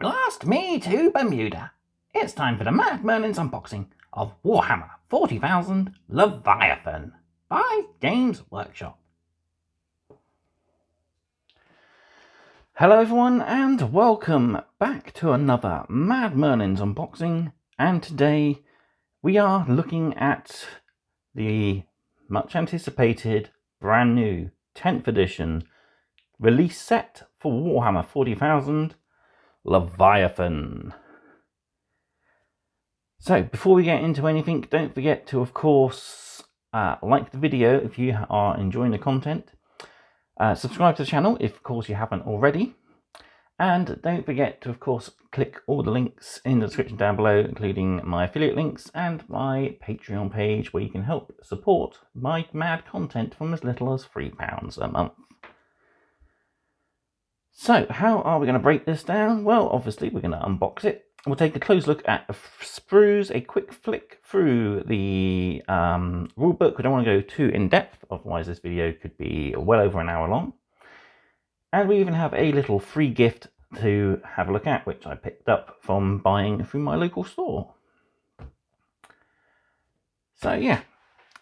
Blast me to Bermuda! It's time for the Mad Merlins unboxing of Warhammer 40,000 Leviathan by Games Workshop. Hello everyone and welcome back to another Mad Merlins unboxing, and today we are looking at the much anticipated brand new 10th edition release set for Warhammer 40,000 Leviathan. So before we get into anything, don't forget to of course like the video if you are enjoying the content, subscribe to the channel if of course you haven't already, and don't forget to of course click all the links in the description down below, including my affiliate links and my Patreon page where you can help support my mad content from as little as £3 a month. So, how are we going to break this down? Well, obviously, we're going to unbox it. We'll take a close look at the sprues, a quick flick through the rulebook. We don't want to go too in-depth, otherwise this video could be well over an hour long. And we even have a little free gift to have a look at, which I picked up from buying through my local store. So, yeah,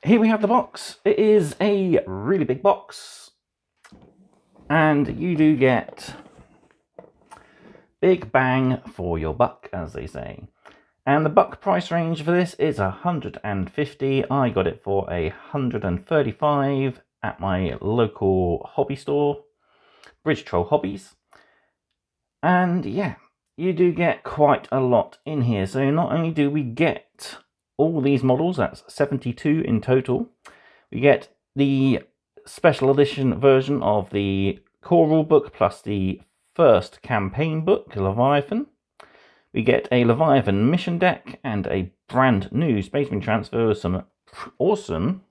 here we have the box. It is a really big box. And you do get big bang for your buck, as they say. And the buck price range for this is 150. I got it for 135 at my local hobby store, Bridge Troll Hobbies. And yeah, you do get quite a lot in here. So not only do we get all these models, that's 72 in total, we get the special edition version of the core rulebook plus the first campaign book, Leviathan. We get a Leviathan mission deck and a brand new Space Marine transfer with some awesome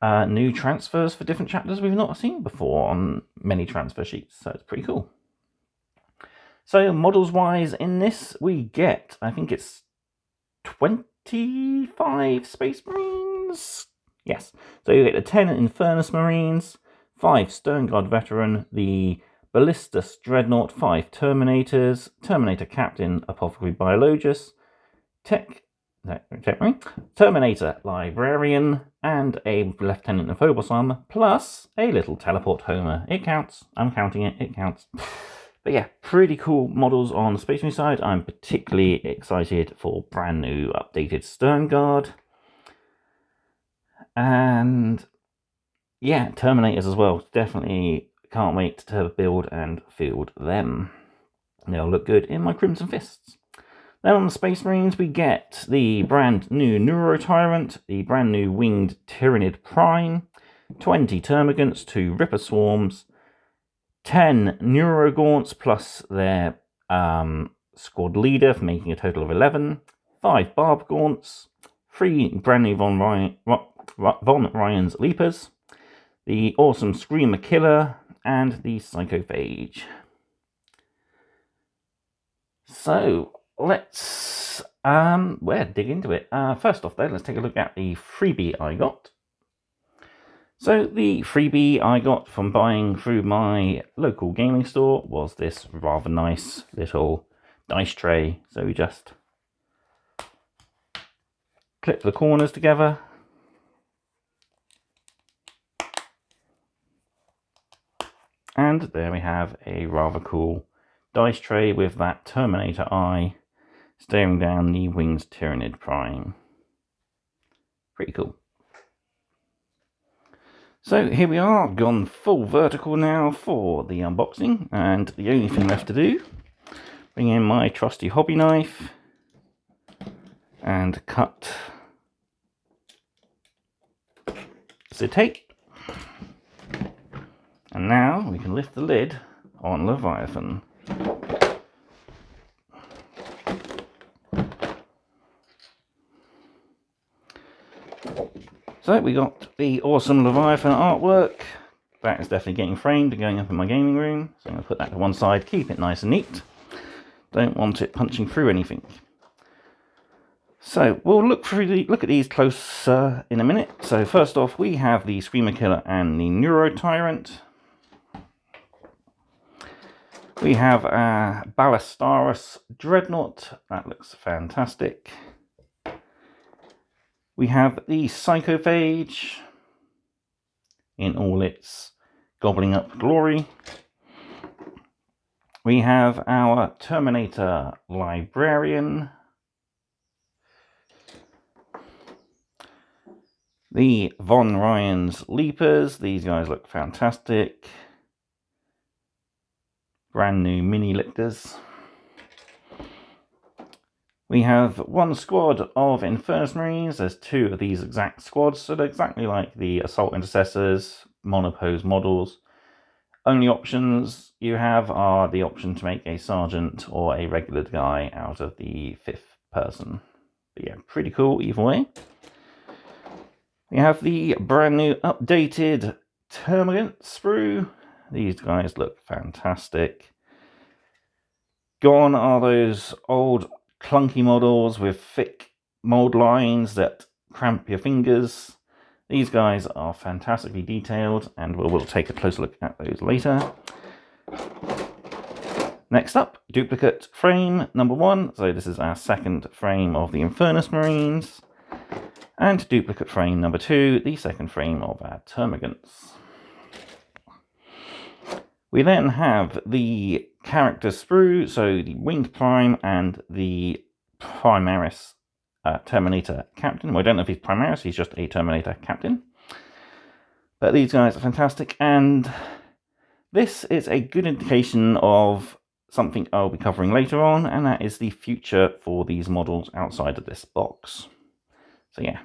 new transfers for different chapters we've not seen before on many transfer sheets, so it's pretty cool. So models wise in this we get, I think it's 25 Space Marines. Yes, so you get the 10 Infernus Marines, 5 Sternguard Veteran, the Ballastarius Dreadnought, 5 Terminators, Terminator Captain, Apothecary Biologus, Terminator Librarian, and a Lieutenant of Phobos armor, plus a little Teleport Homer. It counts. I'm counting it. It counts. But yeah, pretty cool models on the Space Marine side. I'm particularly excited for brand new updated Sternguard. And yeah, Terminators as well. Definitely can't wait to build and field them. They'll look good in my Crimson Fists. Then on the Space Marines, we get the brand new Neurotyrant, the brand new Winged Tyrannid Prime, 20 Termagants, 2 Ripper Swarms, 10 Neurogaunts plus their squad leader, for making a total of 11, 5 Barbed Gaunts, 3 brand new Von Ryan's Leapers, the awesome Screamer Killer, and the Psychophage. So let's dig into it. First off though, let's take a look at the freebie I got. So the freebie I got from buying through my local gaming store was this rather nice little dice tray. So we just clip the corners together. And there we have a rather cool dice tray with that Terminator eye staring down the Winged Tyrannid Prime. Pretty cool. So here we are, gone full vertical now for the unboxing, and the only thing left to do, bring in my trusty hobby knife and cut the tape. And now we can lift the lid on Leviathan. So we got the awesome Leviathan artwork. That is definitely getting framed and going up in my gaming room. So I'm going to put that to one side, keep it nice and neat. Don't want it punching through anything. So we'll look at these closer in a minute. So first off, we have the Screamer Killer and the Neurotyrant. We have a Ballastarius Dreadnought. That looks fantastic. We have the Psychophage in all its gobbling up glory. We have our Terminator Librarian. The Von Ryan's Leapers. These guys look fantastic. Brand new mini lictors. We have one squad of Infernus Marines. There's two of these exact squads, so they're exactly like the Assault Intercessors, monopose models. Only options you have are the option to make a sergeant or a regular guy out of the 5th person. But yeah, pretty cool either way. We have the brand new updated Terminators sprue. These guys look fantastic. Gone are those old clunky models with thick mold lines that cramp your fingers. These guys are fantastically detailed, and we'll take a closer look at those later. Next up, duplicate frame number 1. So this is our second frame of the Infernus Marines. And duplicate frame number 2, the second frame of our Termagants. We then have the character sprue, so the Winged Prime and the Primaris Terminator Captain. Well, I don't know if he's Primaris, he's just a Terminator Captain. But these guys are fantastic, and this is a good indication of something I'll be covering later on, and that is the future for these models outside of this box. So yeah.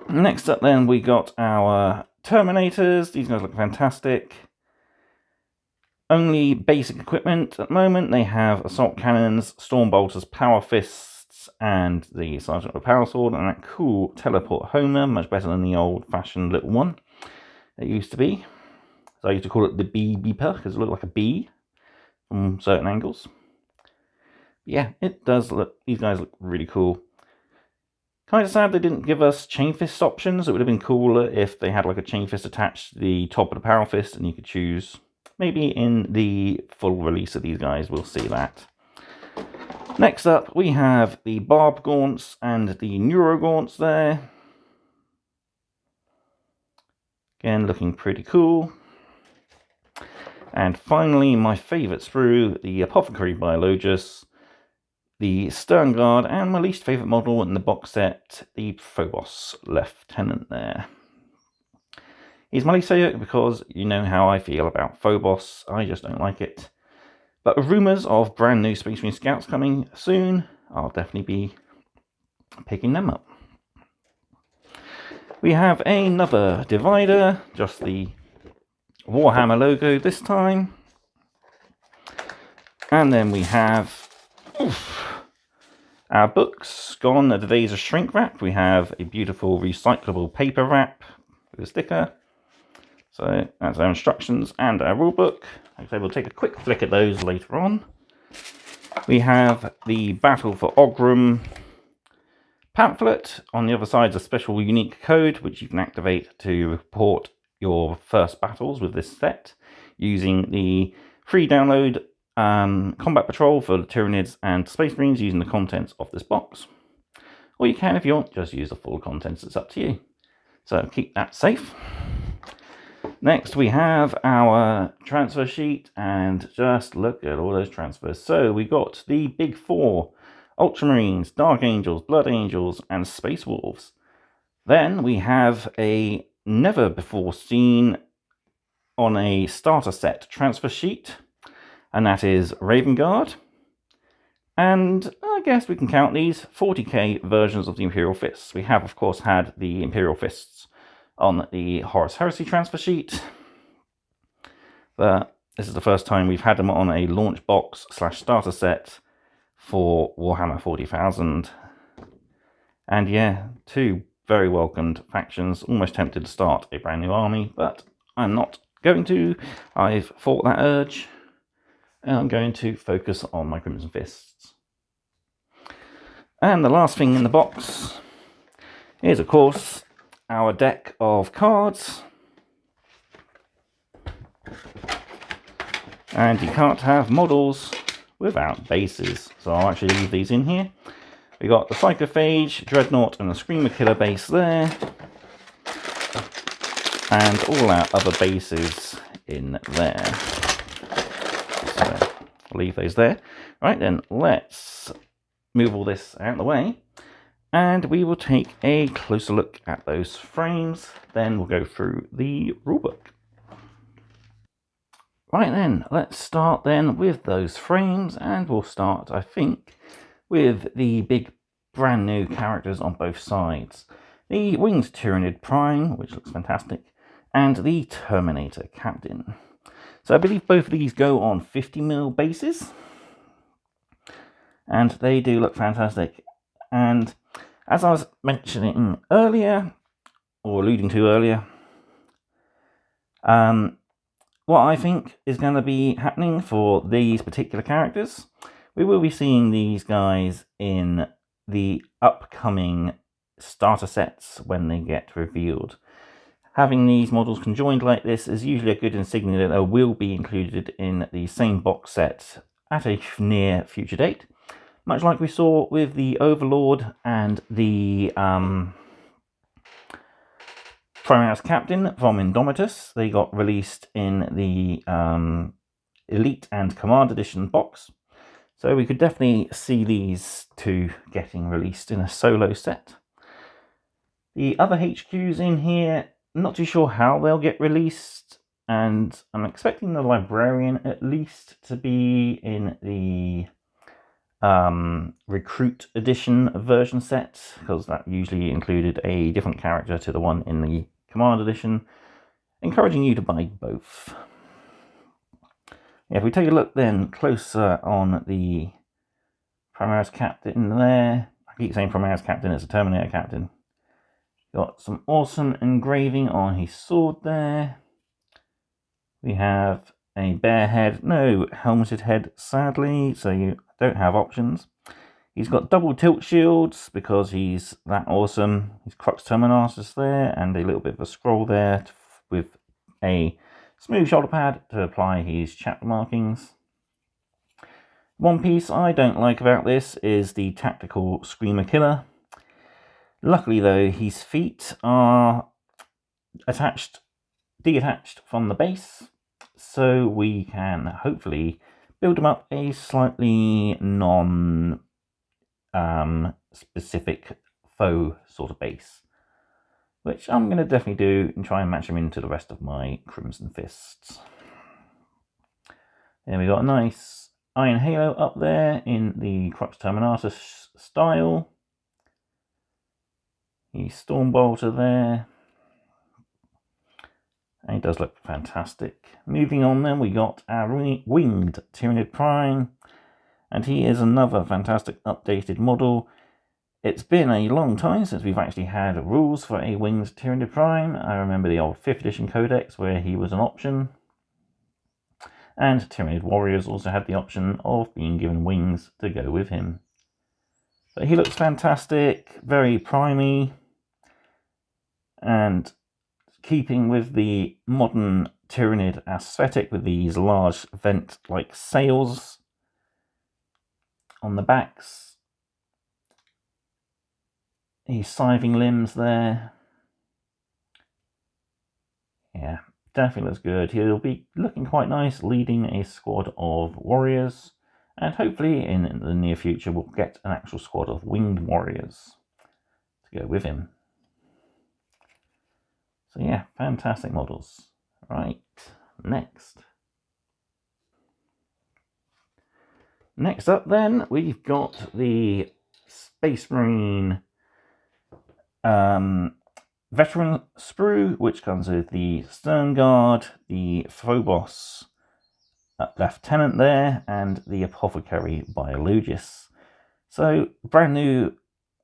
Next up then, we got our Terminators. These guys look fantastic. Only basic equipment at the moment. They have assault cannons, storm bolters, power fists, and the Sergeant with a Power Sword, and that cool teleport homer, much better than the old-fashioned little one it used to be. So I used to call it the bee beeper because it looked like a bee from certain angles. Yeah, it does look. These guys look really cool. Kind of sad they didn't give us chain fist options. It would have been cooler if they had like a chain fist attached to the top of the power fist and you could choose. Maybe in the full release of these guys, we'll see that. Next up, we have the barbed gaunts and the neurogaunts there. Again, looking pretty cool. And finally, my favourite sprue, the Apothecary Biologus, the Stern Guard, and my least favourite model in the box set, the Phobos Lieutenant there. He's my least favourite because you know how I feel about Phobos. I just don't like it. But with rumours of brand new Space Marine Scouts coming soon, I'll definitely be picking them up. We have another divider, just the Warhammer logo this time. And then we have our books. Gone are the days of shrink wrap. We have a beautiful recyclable paper wrap with a sticker. So that's our instructions and our rule book. Like I say, we'll take a quick flick at those later on. We have the Battle for Ogham pamphlet. On the other side is a special unique code which you can activate to report your first battles with this set using the free download Combat Patrol for the Tyranids and Space Marines using the contents of this box. Or you can, if you want, just use the full contents. It's up to you. So keep that safe. Next, we have our transfer sheet, and just look at all those transfers. So we got the big 4, Ultramarines, Dark Angels, Blood Angels, and Space Wolves. Then we have a never before seen on a starter set transfer sheet, and that is Raven Guard. And I guess we can count these 40k versions of the Imperial Fists. We have, of course, had the Imperial Fists on the Horus Heresy transfer sheet. But this is the first time we've had them on a launch box / starter set for Warhammer 40,000. And yeah, 2 very welcomed factions. Almost tempted to start a brand new army, but I'm not going to. I've fought that urge, and I'm going to focus on my Crimson Fists. And the last thing in the box is, of course, our deck of cards. And you can't have models without bases. So I'll actually leave these in here. We got the Psychophage, Dreadnought and the Screamer Killer base there. And all our other bases in there. So I'll leave those there. Right then, let's move all this out of the way. And we will take a closer look at those frames. Then we'll go through the rulebook. Right then, let's start then with those frames. And we'll start, I think, with the big brand new characters on both sides. The Winged Tyranid Prime, which looks fantastic, and the Terminator Captain. So I believe both of these go on 50mm bases, and they do look fantastic. And as I was mentioning earlier, or alluding to earlier, what I think is going to be happening for these particular characters, we will be seeing these guys in the upcoming starter sets when they get revealed. Having these models conjoined like this is usually a good insignia that they will be included in the same box set at a near future date. Much like we saw with the Overlord and the Primaris Captain from Indomitus. They got released in the Elite and Command Edition box. So we could definitely see these two getting released in a solo set. The other HQs in here, not too sure how they'll get released, and I'm expecting the Librarian at least to be in the Recruit Edition version set, because that usually included a different character to the one in the Command Edition, encouraging you to buy both. Yeah, if we take a look then closer on the Primaris Captain there, I keep saying Primaris Captain, it's a Terminator Captain. Got some awesome engraving on his sword there. We have a bare head, no helmeted head sadly, so you don't have options. He's got double tilt shields because he's that awesome. His Crux Terminatus there, and a little bit of a scroll there with a smooth shoulder pad to apply his chapter markings. One piece I don't like about this is the tactical Screamer Killer. Luckily though, his feet are detached from the base, so we can hopefully build him up a slightly non-specific faux sort of base, which I'm going to definitely do and try and match him into the rest of my Crimson Fists. Then we got a nice Iron Halo up there in the Crux Terminatus style. The Stormbolter there. And he does look fantastic. Moving on then, we got our Winged Tyranid Prime. And he is another fantastic updated model. It's been a long time since we've actually had rules for a Winged Tyranid Prime. I remember the old 5th edition codex where he was an option. And Tyranid Warriors also had the option of being given wings to go with him. But he looks fantastic, very primey, and keeping with the modern Tyranid aesthetic with these large vent-like sails on the backs. These scything limbs there. Yeah, definitely looks good. He'll be looking quite nice leading a squad of warriors. And hopefully in the near future we'll get an actual squad of winged warriors to go with him. So yeah, fantastic models. Right, next. Next up then, we've got the Space Marine Veteran Sprue, which comes with the Stern Guard, the Phobos Lieutenant there, and the Apothecary Biologist. So, brand new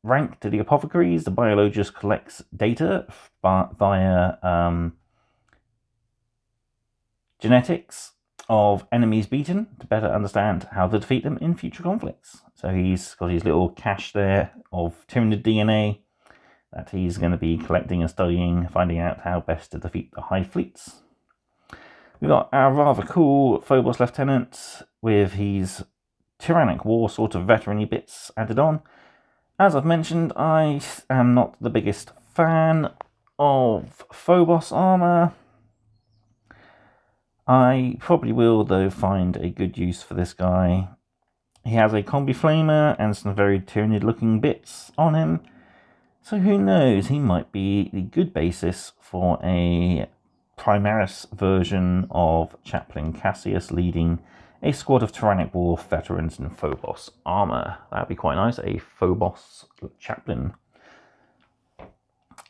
rank to the Apothecaries. The Biologist collects data via genetics of enemies beaten to better understand how to defeat them in future conflicts. So he's got his little cache there of Tyranid DNA that he's going to be collecting and studying, finding out how best to defeat the High Fleets. We've got our rather cool Phobos Lieutenant with his Tyrannic War sort of veteran-y bits added on. As I've mentioned, I am not the biggest fan of Phobos armour. I probably will, though, find a good use for this guy. He has a combi flamer and some very Tyranid looking bits on him. So who knows, he might be the good basis for a Primaris version of Chaplain Cassius leading a squad of Tyrannic War veterans in Phobos armour. That'd be quite nice, a Phobos Chaplain.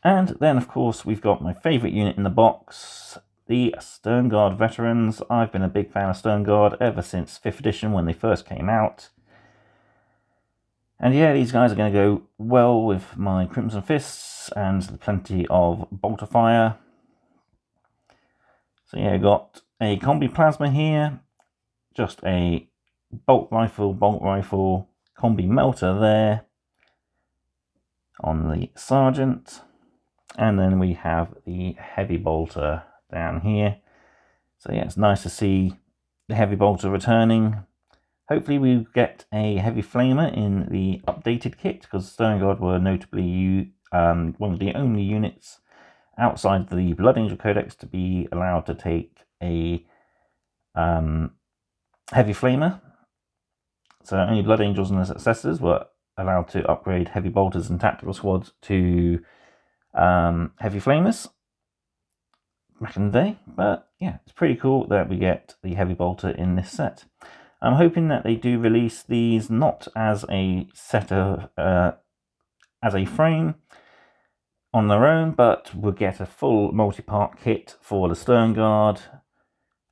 And then, of course, we've got my favourite unit in the box, the Sternguard veterans. I've been a big fan of Sternguard ever since 5th edition when they first came out. And yeah, these guys are going to go well with my Crimson Fists and plenty of bolter fire. So yeah, got a combi plasma here, just a bolt rifle, combi melter there on the sergeant. And then we have the heavy bolter down here. So yeah, it's nice to see the heavy bolter returning. Hopefully we get a heavy flamer in the updated kit, because Sternguard were notably one of the only units outside the Blood Angel Codex to be allowed to take a heavy flamer. So only Blood Angels and their successors were allowed to upgrade heavy bolters and tactical squads to heavy flamers back in the day. But yeah, it's pretty cool that we get the heavy bolter in this set. I'm hoping that they do release these not as a set of as a frame on their own, but we'll get a full multi-part kit for the Sternguard,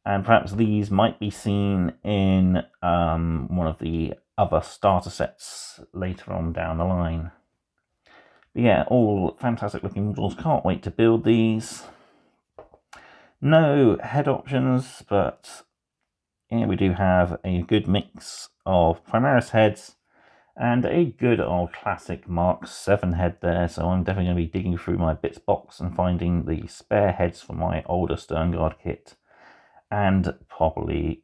and perhaps these might be seen in one of the other starter sets later on down the line. But yeah, all fantastic looking models. Can't wait to build these. No head options, but yeah, we do have a good mix of Primaris heads and a good old classic Mark 7 head there. So I'm definitely going to be digging through my bits box and finding the spare heads for my older Sternguard kit, and probably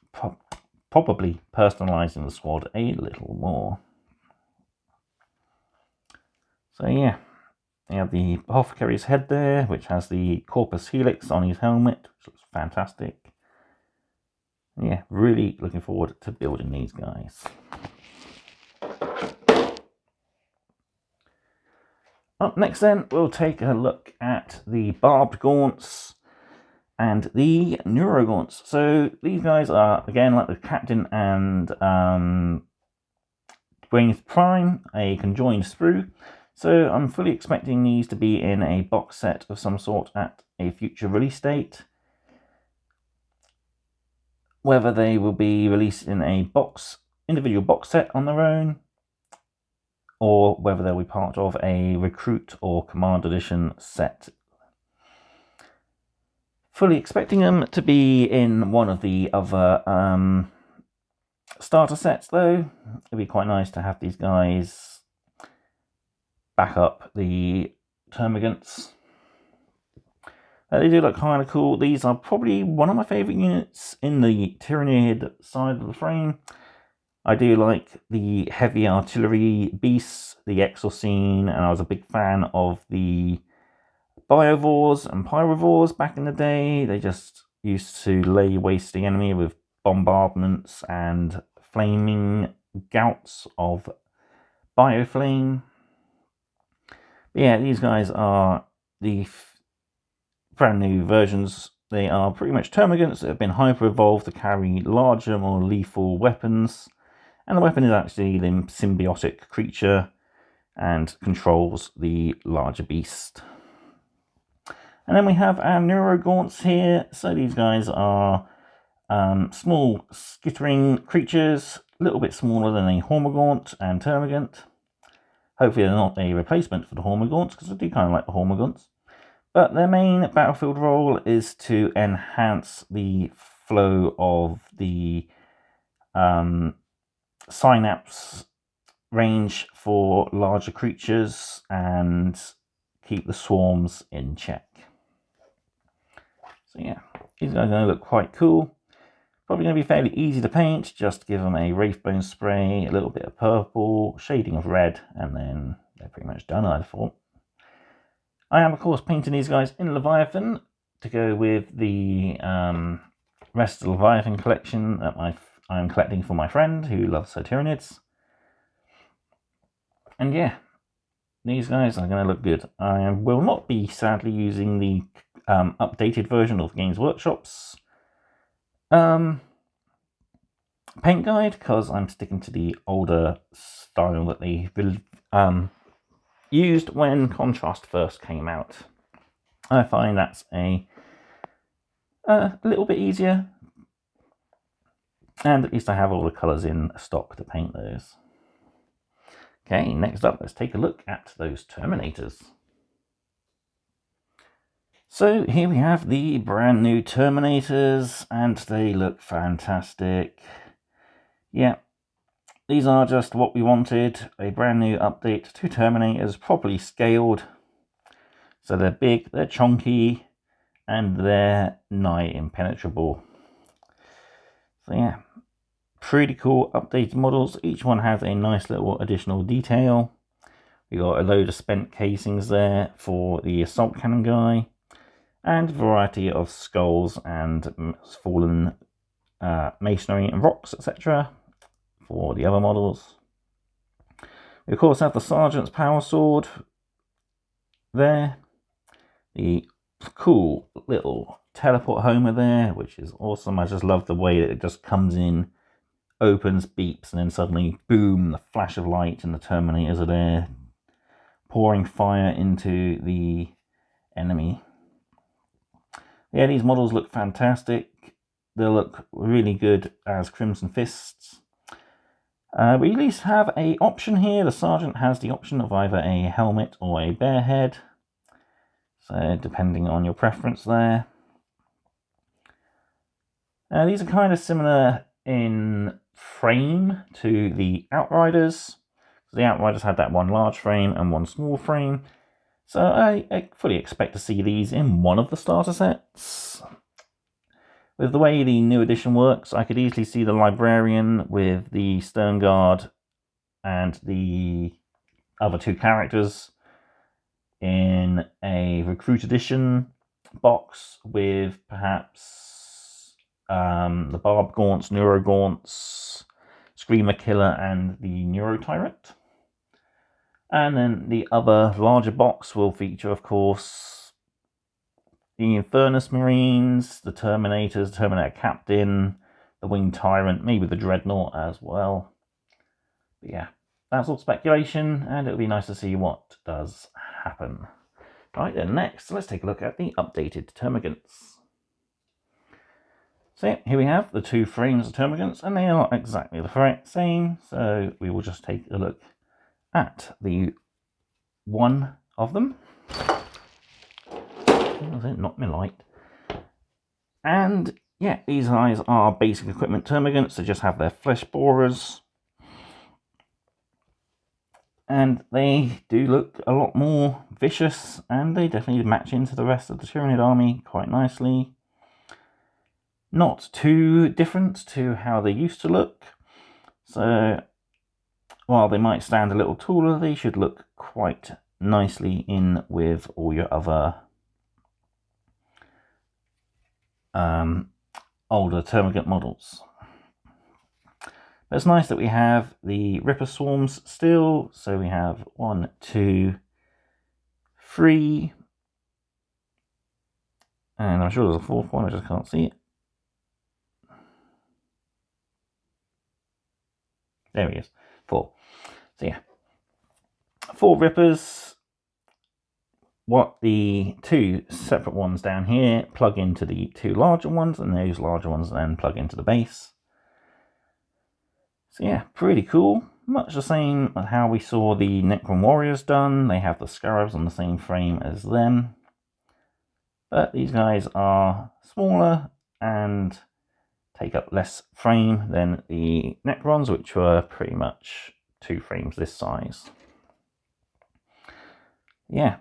personalising the squad a little more. So yeah, we have the Apothecary's head there, which has the Corpus Helix on his helmet, which looks fantastic. Yeah, really looking forward to building these guys. Up next then, we'll take a look at the barbed gaunts and the neurogaunts. So these guys are, again, like the Captain and Dwayne's Prime, a conjoined sprue. So I'm fully expecting these to be in a box set of some sort at a future release date. Whether they will be released in a individual box set on their own, or whether they'll be part of a Recruit or Command Edition set. Fully expecting them to be in one of the other starter sets, though. It'd be quite nice to have these guys back up the Termagants. They do look kind of cool. These are probably one of my favourite units in the Tyranid side of the frame. I do like the heavy artillery beasts, the Exorcine, and I was a big fan of the Biovores and Pyrovores back in the day. They just used to lay waste the enemy with bombardments and flaming gouts of Bioflame. But yeah, these guys are the brand new versions. They are pretty much Termagants that have been hyper evolved to carry larger, more lethal weapons, and the weapon is actually the symbiotic creature and controls the larger beast. And then we have our neurogaunts here. So these guys are small skittering creatures, a little bit smaller than a Hormagaunt and Termagant. Hopefully they're not a replacement for the Hormagaunts, because I do kind of like the Hormagaunts. But their main battlefield role is to enhance the flow of the synapse range for larger creatures and keep the swarms in check. So yeah, These guys are going to look quite cool. Probably going to be fairly easy to paint. Just give them a Wraithbone spray, a little bit of purple, shading of red, and then they're pretty much done, I thought. I am, of course, painting these guys in Leviathan to go with the rest of the Leviathan collection that I'm collecting for my friend who loves her Tyranids. And yeah, these guys are going to look good. I will not be, sadly, using the updated version of Games Workshop's paint guide, because I'm sticking to the older style that they used when Contrast first came out. I find that's a little bit easier, and at least I have all the colours in stock to paint those. Okay, next up, let's take a look at those Terminators. So here we have the brand new Terminators, and they look fantastic. Yeah, these are just what we wanted, a brand new update to Terminators, properly scaled. So they're big, they're chunky, and they're nigh impenetrable. So yeah, pretty cool updated models. Each one has a nice little additional detail. We got a load of spent casings there for the assault cannon guy, and a variety of skulls and fallen masonry and rocks, etc. for the other models. We of course have the Sergeant's Power Sword there, the cool little teleport homer there, which is awesome. I just love the way that it just comes in, opens, beeps, and then suddenly, boom, the flash of light and the Terminators are there, pouring fire into the enemy. Yeah, these models look fantastic. They'll look really good as Crimson Fists. We at least have an option here. The Sergeant has the option of either a helmet or a bear head. So depending on your preference there. These are kind of similar in frame to the Outriders. The Outriders had that one large frame and one small frame. So I fully expect to see these in one of the starter sets. With the way the new edition works, I could easily see the Librarian with the Stern Guard and the other two characters in a Recruit Edition box with perhaps the Barbed Gaunts, Neurogaunts, Screamer Killer, and the Neurotyrant. And then the other larger box will feature, of course, the Infernus Marines, the Terminators, Terminator Captain, the Winged Tyrant, maybe the Dreadnought as well. But yeah, that's all speculation, and it'll be nice to see what does happen. Right then, next, let's take a look at the updated Termagants. So yeah, here we have the two frames of Termagants, and they are exactly the same, so we will just take a look at the one of them. Not my light. And yeah, these guys are basic equipment Termagants. They just have their flesh borers. And they do look a lot more vicious, and they definitely match into the rest of the Tyranid army quite nicely. Not too different to how they used to look. So while they might stand a little taller, they should look quite nicely in with all your other older Termagant models. But it's nice that we have the Ripper Swarms still. So we have 1, 2, 3. And I'm sure there's a fourth one, I just can't see it. There he is. 4. So yeah, 4 Rippers. What the 2 separate ones down here plug into the 2 larger ones, and those larger ones then plug into the base. So yeah, pretty cool. Much the same as how we saw the Necron Warriors done. They have the Scarabs on the same frame as them. But these guys are smaller and take up less frame than the Necrons, which were pretty much 2 frames this size. Yeah,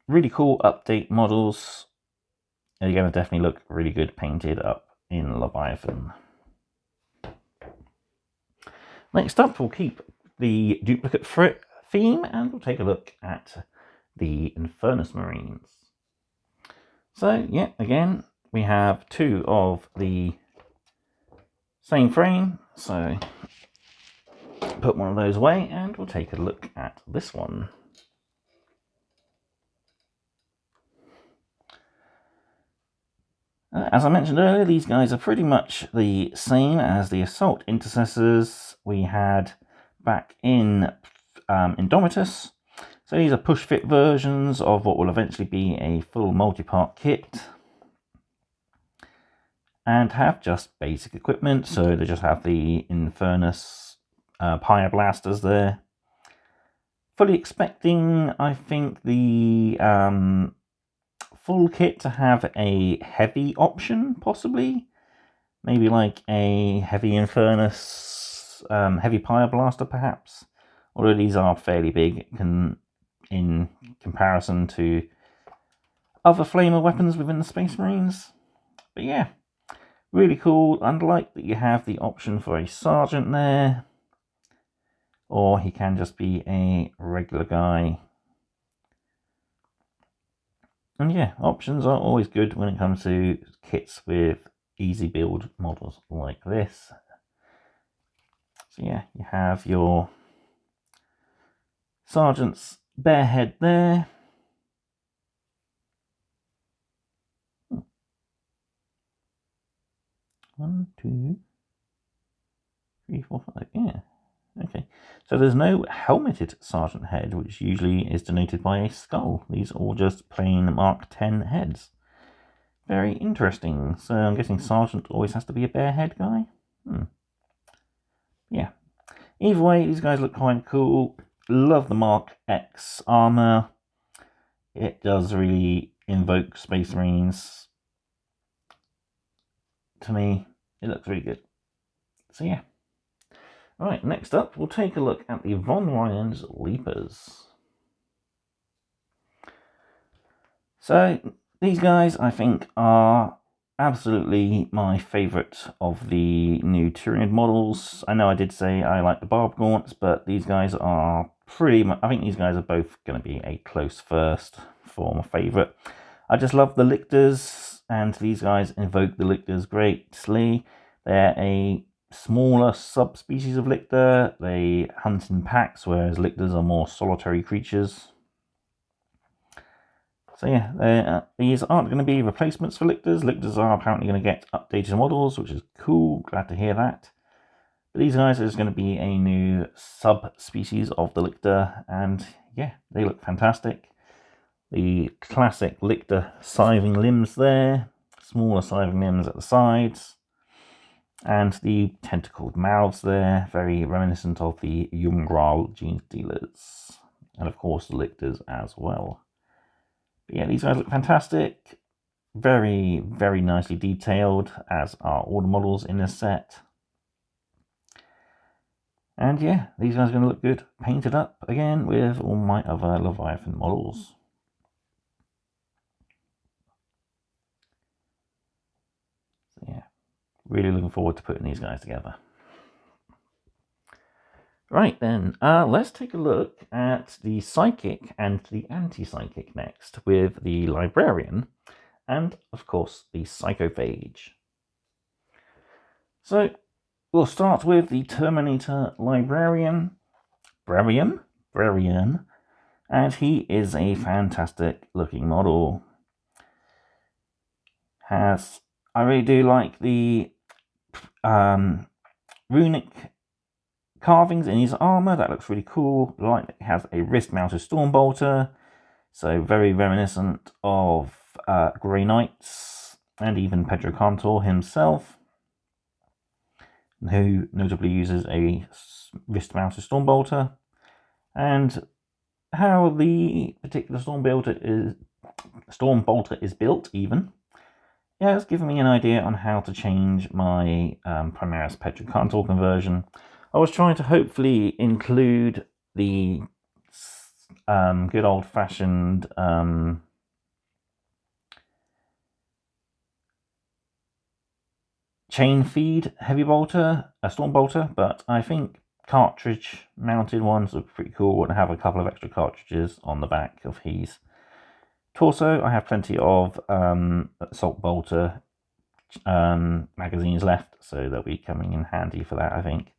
really cool update models. They're going to definitely look really good painted up in Leviathan. Next up, we'll keep the duplicate theme and we'll take a look at the Infernus Marines. So, yeah, again, we have two of the same frame, so put one of those away and we'll take a look at this one. As I mentioned earlier, these guys are pretty much the same as the Assault Intercessors we had back in Indomitus. So these are push-fit versions of what will eventually be a full multi-part kit. And have just basic equipment, so they just have the Infernus Pyre Blasters there. Fully expecting, I think, the full kit to have a heavy option, possibly. Maybe like a heavy Infernus, heavy Pyre Blaster, perhaps. Although these are fairly big in comparison to other flamer weapons within the Space Marines. But yeah, really cool. And I like that you have the option for a sergeant there. Or he can just be a regular guy. And yeah, options are always good when it comes to kits with easy build models like this. So yeah, you have your sergeant's bare head there. One, two, three, four, five. Yeah. Okay. So there's no helmeted sergeant head, which usually is denoted by a skull. These are all just plain Mark 10 heads. Very interesting. So I'm guessing sergeant always has to be a bare head guy? Yeah. Either way, these guys look quite cool. Love the Mark X armor. It does really invoke Space Marines. To me, it looks really good. So yeah. Alright, next up, we'll take a look at the Von Ryan's Leapers. So, these guys, I think, are absolutely my favourite of the new Tyranid models. I know I did say I like the barbed gaunts, but these guys are pretty much... I think these guys are both going to be a close first for my favourite. I just love the lictors, and these guys invoke the lictors greatly. They're a smaller subspecies of lictor. They hunt in packs, whereas lictors are more solitary creatures. So yeah, these aren't going to be replacements for lictors. Lictors are apparently going to get updated models, which is cool. Glad to hear that. But these guys are just going to be a new subspecies of the lictor, and yeah, they look fantastic. The classic lictor scything limbs there, smaller scything limbs at the sides, and the tentacled mouths there, very reminiscent of the Jungral gene stealers, and of course the lictors as well. But yeah, these guys look fantastic. Very, very nicely detailed, as are all the models in this set. And yeah, these guys are going to look good painted up again with all my other Leviathan models. So yeah, really looking forward to putting these guys together. Right then, let's take a look at the Psychic and the Anti-Psychic next with the Librarian and, of course, the Psychophage. So, we'll start with the Terminator Librarian, and he is a fantastic looking model. I really do like the runic carvings in his armor. That looks really cool. I like that he has a wrist-mounted Stormbolter, so very reminiscent of Grey Knights and even Pedro Cantor himself, who notably uses a wrist-mounted Stormbolter. And how the particular Stormbolter is built, even, yeah, it's given me an idea on how to change my Primaris Pedro Cantor conversion. I was trying to hopefully include the good old-fashioned chain feed heavy bolter, a storm bolter, but I think cartridge mounted ones are pretty cool and have a couple of extra cartridges on the back of his torso. I have plenty of assault bolter magazines left, so they'll be coming in handy for that, I think.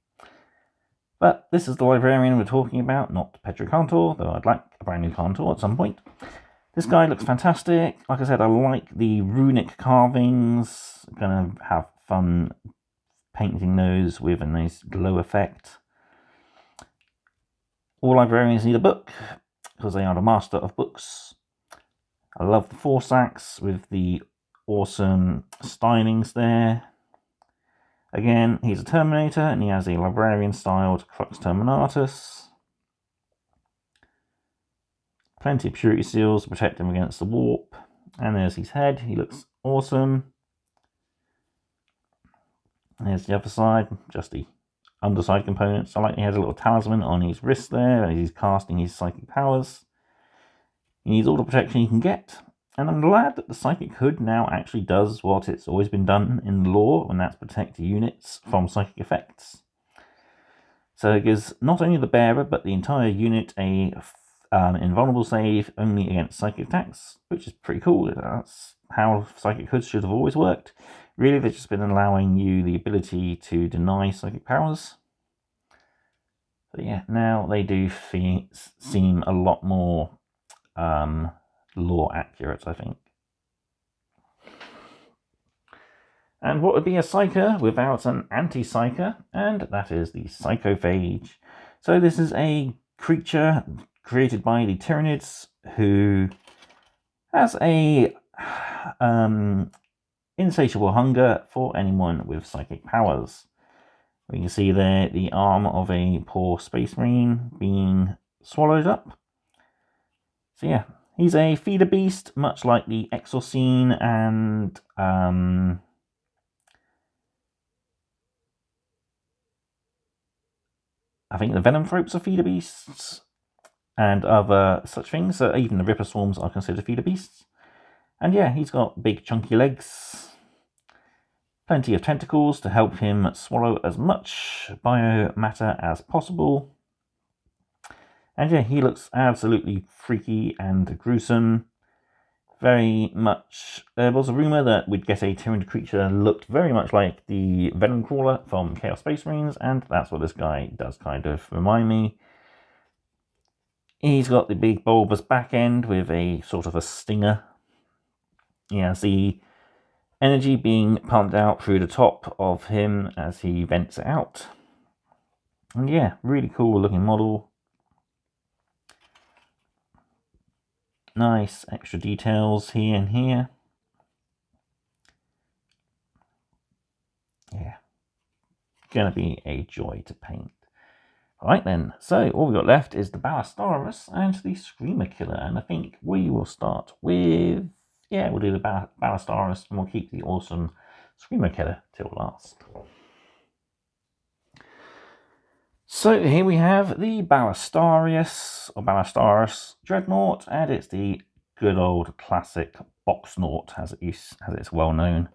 But this is the Librarian we're talking about, not Petro Cantor, though I'd like a brand new Cantor at some point. This guy looks fantastic. Like I said, I like the runic carvings. I'm going to have fun painting those with a nice glow effect. All Librarians need a book, because they are the master of books. I love the force axe with the awesome stylings there. Again, he's a Terminator, and he has a Librarian-styled Crux Terminatus. Plenty of purity seals to protect him against the warp. And there's his head. He looks awesome. There's the other side, just the underside components. I like he has a little talisman on his wrist there as he's casting his psychic powers. He needs all the protection he can get. And I'm glad that the Psychic Hood now actually does what it's always been done in the lore, and that's protect units from psychic effects. So it gives not only the bearer, but the entire unit a invulnerable save only against psychic attacks, which is pretty cool. That's how Psychic Hoods should have always worked. Really, they've just been allowing you the ability to deny psychic powers. But yeah, now they do seem a lot more lore accurate, I think. And what would be a Psyker without an anti-Psyker? And that is the Psychophage. So this is a creature created by the Tyranids who has a insatiable hunger for anyone with psychic powers. We can see there the arm of a poor space marine being swallowed up. So yeah, he's a feeder beast, much like the Exorcene and I think the Venomthropes are feeder beasts, and other such things. So even the Ripper Swarms are considered feeder beasts. And yeah, he's got big chunky legs, plenty of tentacles to help him swallow as much biomatter as possible. And yeah, he looks absolutely freaky and gruesome. Very much, there was a rumour that we'd get a Tyranid creature that looked very much like the Venom Crawler from Chaos Space Marines, and that's what this guy does kind of remind me. He's got the big bulbous back end with a sort of a stinger. He has the energy being pumped out through the top of him as he vents it out. And yeah, really cool looking model. Nice extra details here and here. Yeah, gonna be a joy to paint. Alright then, so all we've got left is the Ballastarius and the Screamer Killer, and I think we will start with, yeah, we'll do the Ballastarius and we'll keep the awesome Screamer Killer till last. So here we have the Ballastarius, or Ballastarius Dreadnought, and it's the good old classic Boxnaught as it's well known.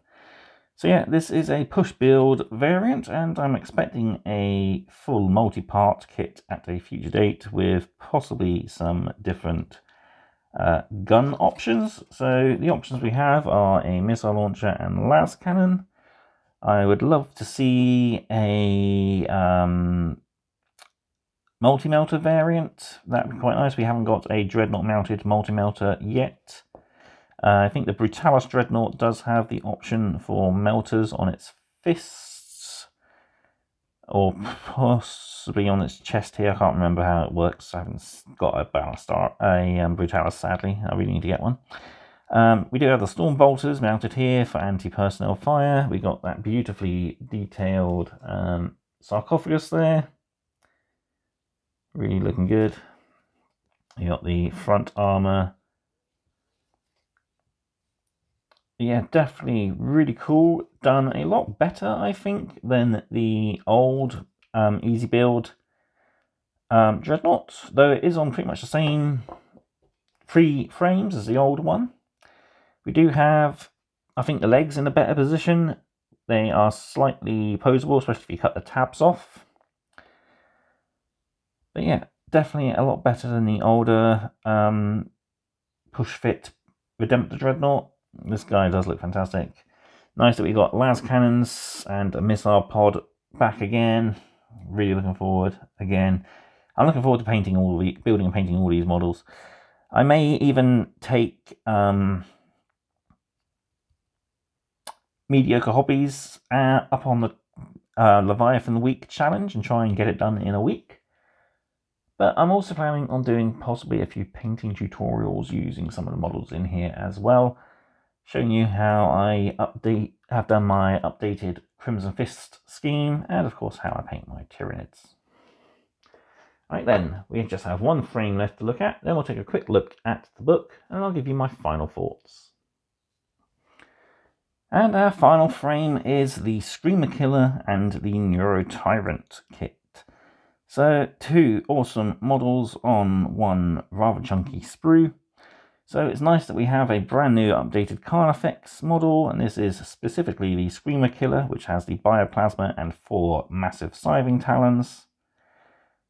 So yeah, this is a push build variant, and I'm expecting a full multi-part kit at a future date with possibly some different gun options. So the options we have are a missile launcher and las cannon. I would love to see a multi-melter variant. That'd be quite nice. We haven't got a Dreadnought mounted multi-melter yet. I think the Brutalis Dreadnought does have the option for melters on its fists, or possibly on its chest here. I can't remember how it works. I haven't got a Brutalis, sadly. I really need to get one. We do have the Storm Bolters mounted here for anti-personnel fire. We got that beautifully detailed sarcophagus there. Really looking good. You got the front armor. Yeah, definitely really cool. Done a lot better, I think, than the old easy build Dreadnought, though it is on pretty much the same 3 frames as the old one. We do have, I think, the legs in a better position. They are slightly posable, especially if you cut the tabs off. But yeah, definitely a lot better than the older push-fit Redemptor Dreadnought. This guy does look fantastic. Nice that we got las cannons and a missile pod back again. Really looking forward again. I'm looking forward to building and painting all these models. I may even take mediocre hobbies up on the Leviathan Week challenge and try and get it done in a week. But I'm also planning on doing possibly a few painting tutorials using some of the models in here as well, showing you how I have done my updated Crimson Fist scheme, and of course how I paint my Tyranids. Right then, we just have one frame left to look at, then we'll take a quick look at the book, and I'll give you my final thoughts. And our final frame is the Screamer Killer and the Neurotyrant kit. So, two awesome models on one rather chunky sprue. So it's nice that we have a brand new updated Carnifex model, and this is specifically the Screamer Killer, which has the Bioplasma and 4 massive Scything Talons.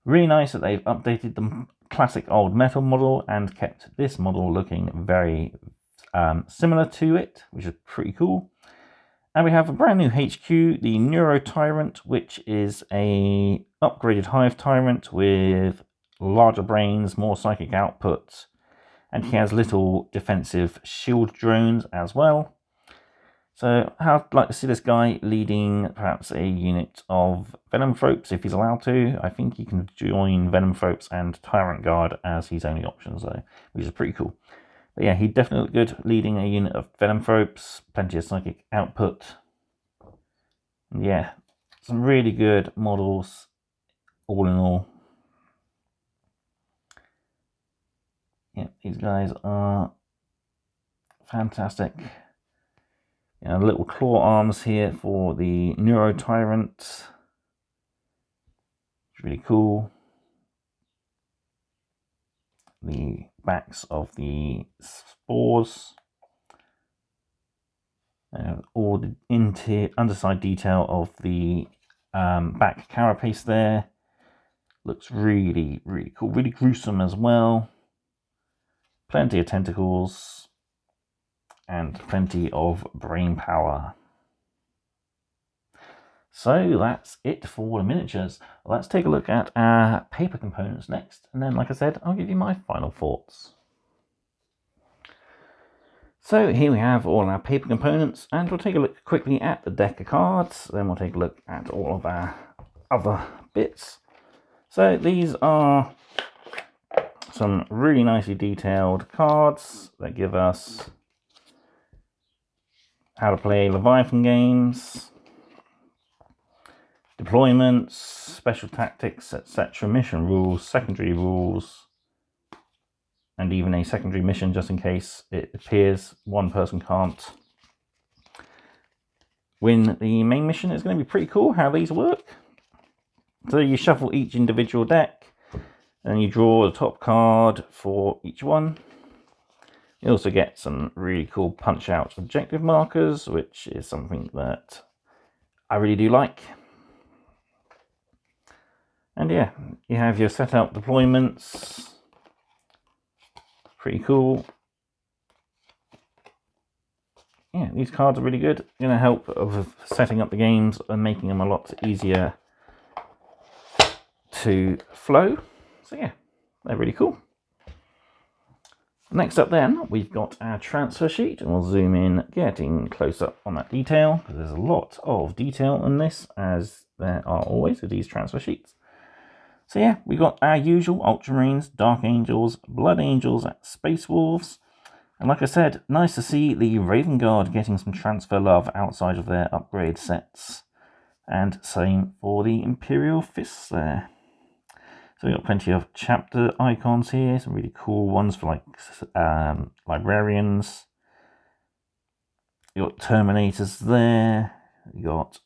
Really nice that they've updated the classic old metal model and kept this model looking very similar to it, which is pretty cool. And we have a brand new HQ, the Neurotyrant, which is a upgraded Hive Tyrant with larger brains, more psychic output, and he has little defensive shield drones as well. So I'd like to see this guy leading perhaps a unit of Venomthropes if he's allowed to. I think he can join Venomthropes and Tyrant Guard as his only options though, which is pretty cool. But yeah, he'd definitely look good leading a unit of Venomthropes, plenty of psychic output. And yeah, some really good models all in all. Yeah, these guys are fantastic. You know, little claw arms here for the Neurotyrant. It's really cool. The backs of the spores. All the underside detail of the back carapace there. Looks really, really cool. Really gruesome as well. Plenty of tentacles. And plenty of brain power. So that's it for the miniatures. Let's take a look at our paper components next, and then, like I said, I'll give you my final thoughts. So here we have all our paper components, and we'll take a look quickly at the deck of cards, then we'll take a look at all of our other bits. So these are some really nicely detailed cards that give us how to play Leviathan games, deployments, special tactics, etc., mission rules, secondary rules, and even a secondary mission just in case it appears one person can't win the main mission. It's going to be pretty cool how these work. So you shuffle each individual deck, and you draw the top card for each one. You also get some really cool punch-out objective markers, which is something that I really do like. And yeah, you have your setup deployments. Pretty cool. Yeah, these cards are really good. Going to help with setting up the games and making them a lot easier to flow. So yeah, they're really cool. Next up then, we've got our transfer sheet, and we'll zoom in, getting close up on that detail, because there's a lot of detail in this, as there are always with these transfer sheets. So yeah, we've got our usual Ultramarines, Dark Angels, Blood Angels, Space Wolves, and like I said, nice to see the Raven Guard getting some transfer love outside of their upgrade sets, and same for the Imperial Fists there. So we've got plenty of chapter icons here, some really cool ones for like Librarians. You've got Terminators there, you got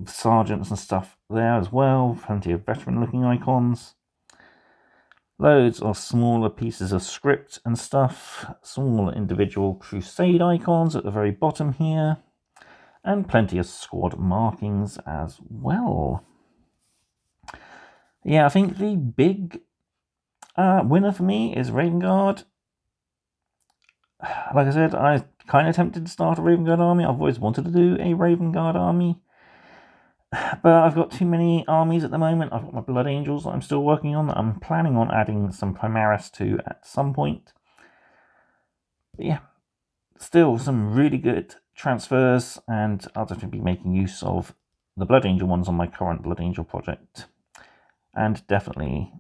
Sergeants and stuff there as well, plenty of veteran looking icons. Loads of smaller pieces of script and stuff, small individual Crusade icons at the very bottom here. and plenty of squad markings as well. Yeah, I think the big winner for me is Raven Guard. Like I said, I kind of tempted to start a Raven Guard army. I've always wanted to do a Raven Guard army, but I've got too many armies at the moment. I've got my Blood Angels that I'm still working on, that I'm planning on adding some Primaris to at some point. But yeah, still some really good transfers, and I'll definitely be making use of the Blood Angel ones on my current Blood Angel project, and definitely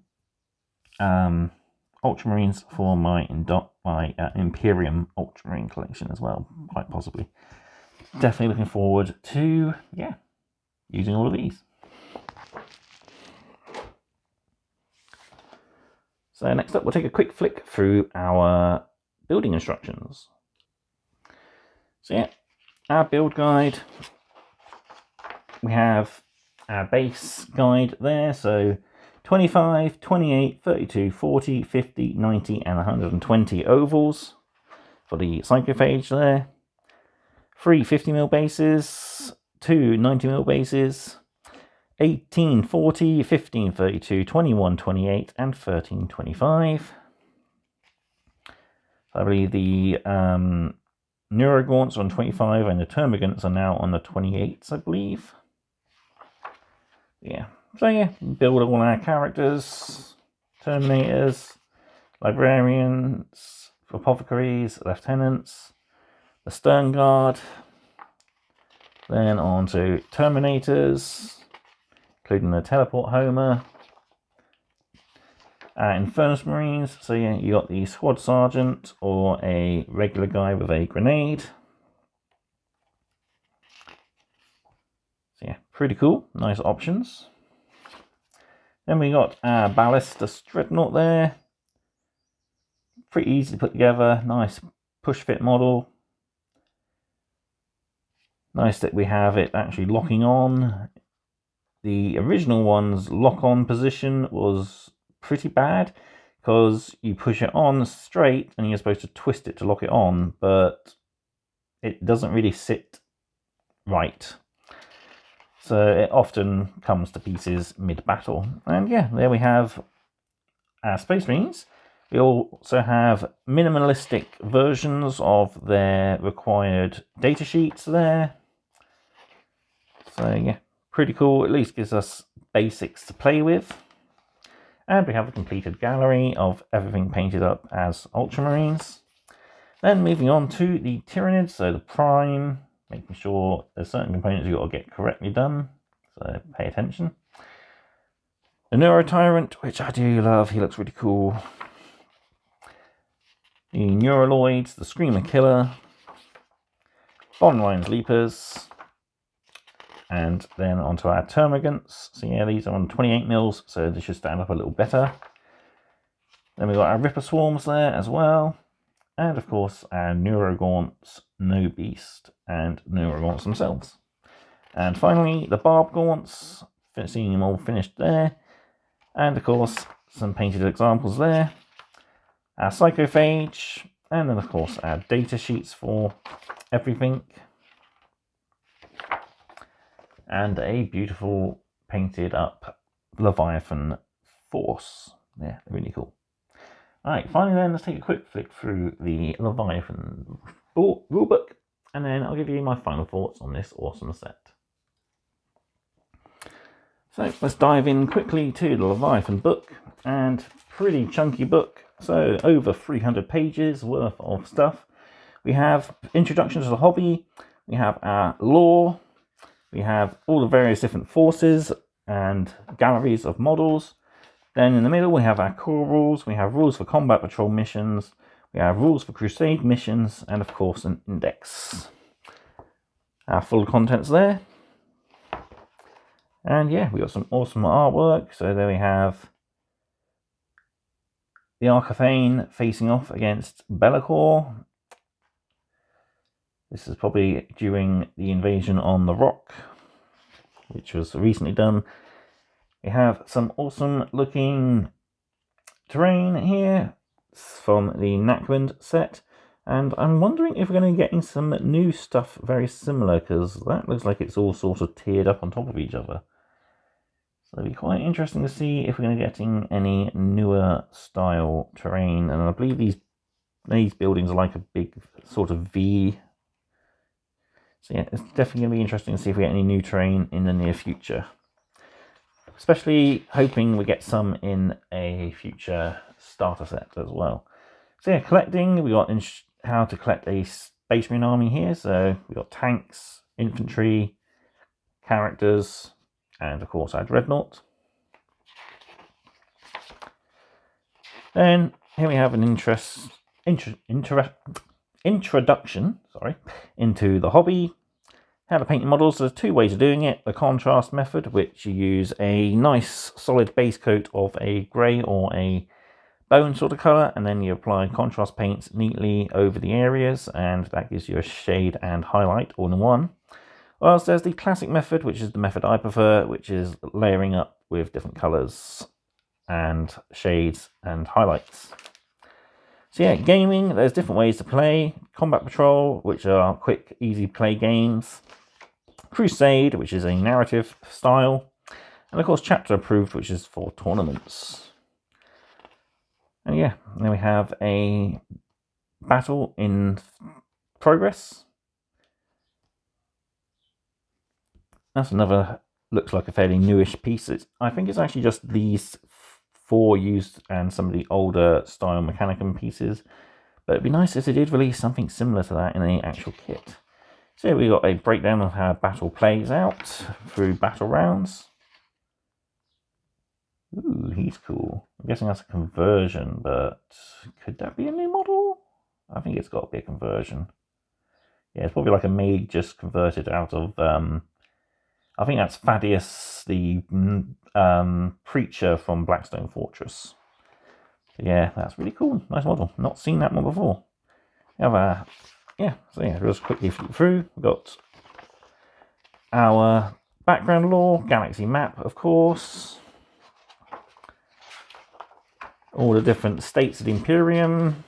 Ultramarines for my Imperium Ultramarine collection as well, quite possibly. Definitely looking forward to, using all of these. So next up, we'll take a quick flick through our building instructions. So yeah, our build guide. We have our base guide there, so 25, 28, 32, 40, 50, 90, and 120 ovals for the Psychophage there. 3 50mm bases, 2 90mm bases, 18, 40, 15, 32, 21, 28, and 13, 25. I believe the neurogaunts are on 25, and the termagants are now on the 28s, I believe. Yeah. So yeah, build all our characters, Terminators, Librarians, Apothecaries, Lieutenants, the Stern Guard, then on to Terminators, including the Teleport Homer, Infernus Marines. So yeah, you got the Squad Sergeant or a regular guy with a grenade. So yeah, pretty cool, nice options. Then we got our Ballastarius Dreadnought there. Pretty easy to put together, nice push fit model. Nice that we have it actually locking on. The original one's lock-on position was pretty bad because you push it on straight and you're supposed to twist it to lock it on, but it doesn't really sit right. So it often comes to pieces mid-battle. And yeah, there we have our Space Marines. We also have minimalistic versions of their required datasheets there. So yeah, pretty cool. At least gives us basics to play with. And we have a completed gallery of everything painted up as Ultramarines. Then moving on to the Tyranids, so the Prime, making sure there's certain components you've got to get correctly done, so pay attention. The Neurotyrant, which I do love, he looks really cool. The Neuraloids, the Screamer Killer, Von Ryan's Leapers, and then onto our Termagants. So yeah, these are on 28 mils, so they should stand up a little better. Then we've got our Ripper Swarms there as well. And of course, our Neurogaunts, No Beast, and Neurogaunts themselves. And finally, the Barb Gaunts, seeing them all finished there. And of course, some painted examples there. Our Psychophage, and then of course our data sheets for everything. And a beautiful painted up Leviathan Force. Yeah, really cool. Alright, finally then, let's take a quick flick through the Leviathan rulebook, and then I'll give you my final thoughts on this awesome set. So let's dive in quickly to the Leviathan book, and pretty chunky book, so over 300 pages worth of stuff. We have introduction to the hobby, we have our lore, we have all the various different forces and galleries of models. Then in the middle we have our core rules, we have rules for combat patrol missions, we have rules for crusade missions, and of course an index. Our full contents there. And yeah, we got some awesome artwork. So there we have the Arcathane facing off against Be'lakor. This is probably during the invasion on the Rock, which was recently done. We have some awesome looking terrain here from the Nakband set. And I'm wondering if we're going to be getting some new stuff very similar, because that looks like it's all sort of tiered up on top of each other. So it'll be quite interesting to see if we're going to be getting any newer style terrain. And I believe these buildings are like a big sort of V. So yeah, it's definitely going to be interesting to see if we get any new terrain in the near future. Especially hoping we get some in a future starter set as well. So yeah, collecting, we got how to collect a Space Marine army here. So we got tanks, infantry, characters, and of course our Dreadnought. Then here we have an introduction into the hobby. How to paint your models. There's two ways of doing it. The contrast method, which you use a nice solid base coat of a grey or a bone sort of colour, and then you apply contrast paints neatly over the areas, and that gives you a shade and highlight all in one. Whilst there's the classic method, which is the method I prefer, which is layering up with different colours and shades and highlights. So yeah, gaming, there's different ways to play. Combat Patrol, which are quick, easy play games. Crusade, which is a narrative style. And of course Chapter Approved, which is for tournaments. And yeah, then we have a battle in progress. That's another, looks like a fairly newish piece. I think it's actually just these 4 used and some of the older style Mechanicum pieces. But it'd be nice if they did release something similar to that in the actual kit. So we got a breakdown of how battle plays out through battle rounds. Ooh, he's cool. I'm guessing that's a conversion, but could that be a new model? I think it's got to be a conversion. Yeah, it's probably like a mage just converted out of... I think that's Thaddeus, the preacher from Blackstone Fortress. So yeah, that's really cool. Nice model. Not seen that one before. So yeah, just quickly through. We've got our background lore, galaxy map, of course. All the different states of the Imperium.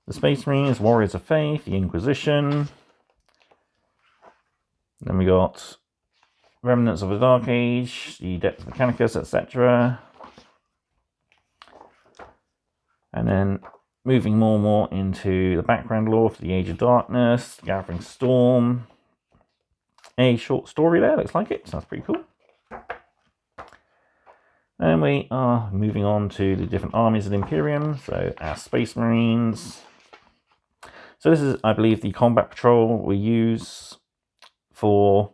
The Space Marines, Warriors of Faith, the Inquisition. Then we got Remnants of the Dark Age, the Adeptus Mechanicus, etc. And then moving more and more into the background lore for the Age of Darkness, Gathering Storm. A short story there, looks like it. Sounds pretty cool. And we are moving on to the different armies of the Imperium. So our Space Marines. So this is, I believe, the combat patrol we use for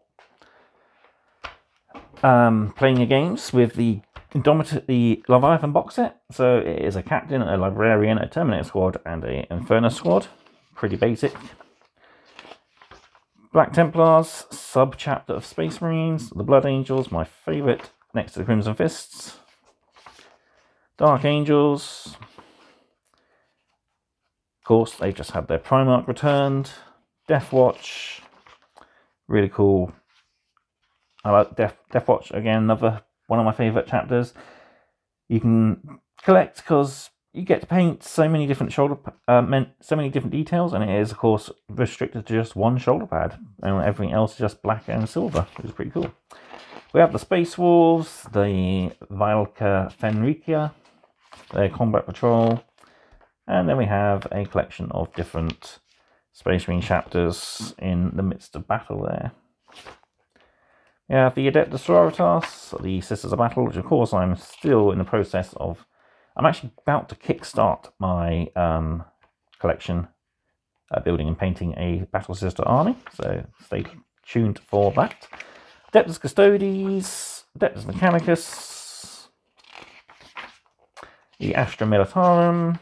playing your games with the Leviathan box set. So it is a captain, a librarian, a Terminator squad, and a Inferno squad. Pretty basic. Black Templars, sub-chapter of Space Marines. The Blood Angels, my favourite, next to the Crimson Fists. Dark Angels. Of course, they've just had their Primarch returned. Death Watch. Really cool. I like Death Watch, again, another one of my favourite chapters. You can collect because you get to paint so many different so many different details, and it is, of course, restricted to just one shoulder pad, and everything else is just black and silver, which is pretty cool. We have the Space Wolves, the Vilca Fenricia, their combat patrol, and then we have a collection of different Space Marine chapters in the midst of battle there. We have the Adeptus Sororitas, the Sisters of Battle, which of course I'm still in the process of... I'm actually about to kickstart my collection, building and painting a Battle Sister army, so stay tuned for that. Adeptus Custodes, Adeptus Mechanicus, the Astra Militarum,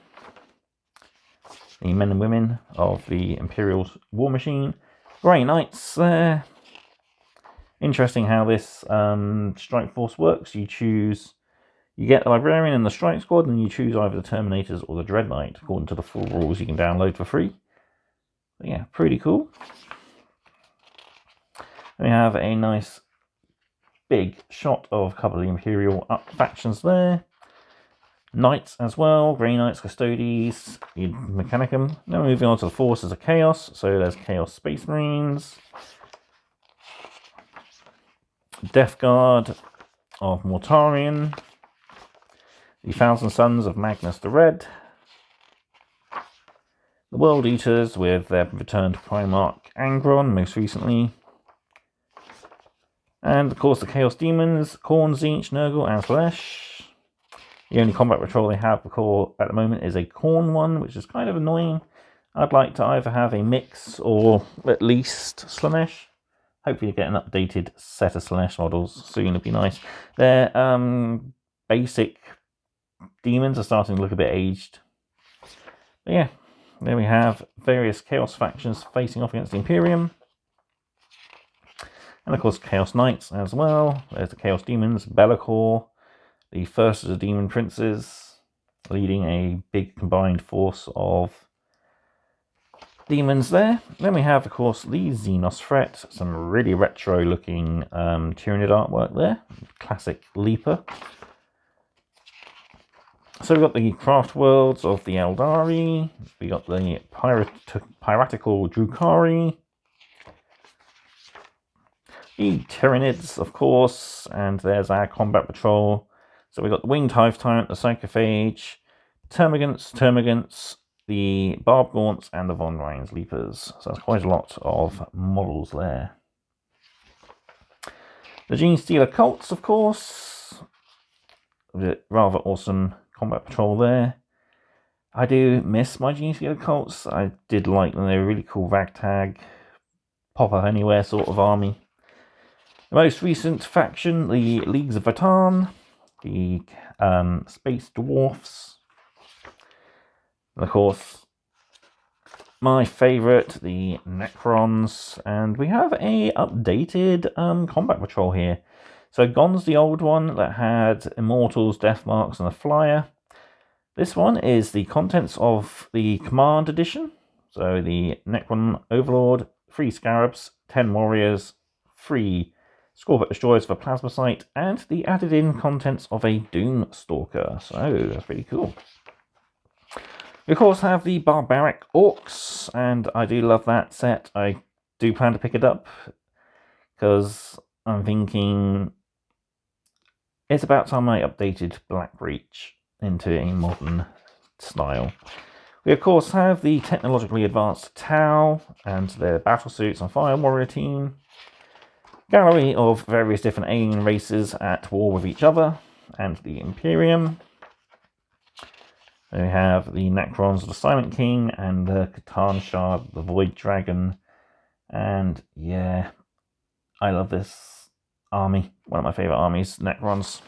the men and women of the Imperial War Machine, Grey Knights there. Interesting how this strike force works. You get the Librarian and the Strike Squad, and you choose either the Terminators or the Dreadnought according to the full rules you can download for free. But yeah, pretty cool. And we have a nice big shot of a couple of the Imperial factions there. Knights as well, Grey Knights, Custodes, Mechanicum. Now moving on to the Forces of Chaos. So there's Chaos Space Marines, Death Guard of Mortarion, the Thousand Sons of Magnus the Red, the World Eaters with their returned Primarch Angron most recently, and of course the Chaos Demons, Khorne, Tzeentch, Nurgle and Slash. The only combat patrol they have at the moment is a Khorne one, which is kind of annoying. I'd like to either have a mix or at least Slanesh. Hopefully get an updated set of Slanesh models soon, it'd be nice. Their basic demons are starting to look a bit aged. But yeah, there we have various Chaos factions facing off against the Imperium. And of course Chaos Knights as well. There's the Chaos Demons, Be'lakor, the first of the Demon Princes, leading a big combined force of demons there. Then we have, of course, the Xenos Threat, some really retro looking Tyranid artwork there, classic Leaper. So we've got the craft worlds of the Eldari, we got the piratical Drukhari, the Tyranids, of course, and there's our combat patrol. So we've got the Winged Hive Tyrant, the Psychophage, Termagants, the Barbed Gaunts, and the Von Ryan's Leapers. So that's quite a lot of models there. The Gene Stealer Cults, of course. Rather awesome combat patrol there. I do miss my Gene Stealer Cults. I did like them. They were really cool ragtag, pop-up anywhere sort of army. The most recent faction, the Leagues of Vatan, the Space Dwarfs, and of course my favourite, the Necrons, and we have a updated combat patrol here. So Gon's the old one that had Immortals, Death Marks and a Flyer. This one is the contents of the Command Edition. So the Necron Overlord, 3 Scarabs, 10 Warriors, 3 Scorpet Destroyers for Plasma Sight, and the added in contents of a Doom Stalker. So that's pretty cool. We of course have the Barbaric Orcs, and I do love that set. I do plan to pick it up because I'm thinking it's about time I updated Black Breach into a modern style. We of course have the technologically advanced Tau and their battlesuits and Fire Warrior team. Gallery of various different alien races at war with each other, and the Imperium. Then we have the Necrons of the Silent King, and the Catan Shard, the Void Dragon. And yeah, I love this army. One of my favourite armies, Necrons.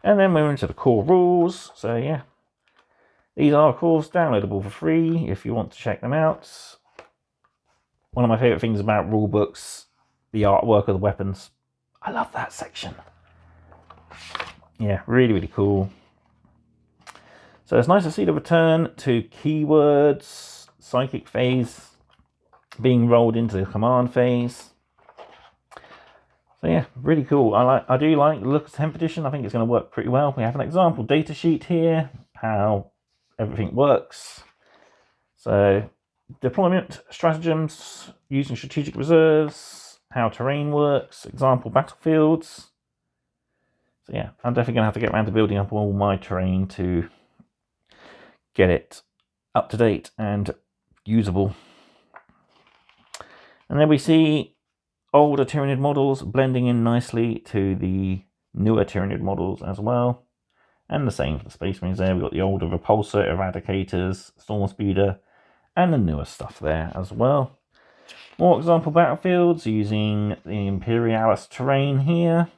And then we're into the core rules. So yeah, these are of course downloadable for free if you want to check them out. One of my favourite things about rule books, the artwork of the weapons. I love that section. Yeah, really, really cool. So it's nice to see the return to keywords, psychic phase being rolled into the command phase. So yeah, really cool. I do like the look of the 10th edition. I think it's going to work pretty well. We have an example data sheet here, how everything works. So deployment stratagems, using strategic reserves, how terrain works, example battlefields. So yeah, I'm definitely going to have to get around to building up all my terrain to get it up to date and usable. And then we see older Tyranid models blending in nicely to the newer Tyranid models as well. And the same for the Space Marines there. We've got the older Repulsor, Eradicators, Stormspeeder, and the newer stuff there as well. More example battlefields using the Imperialis terrain here.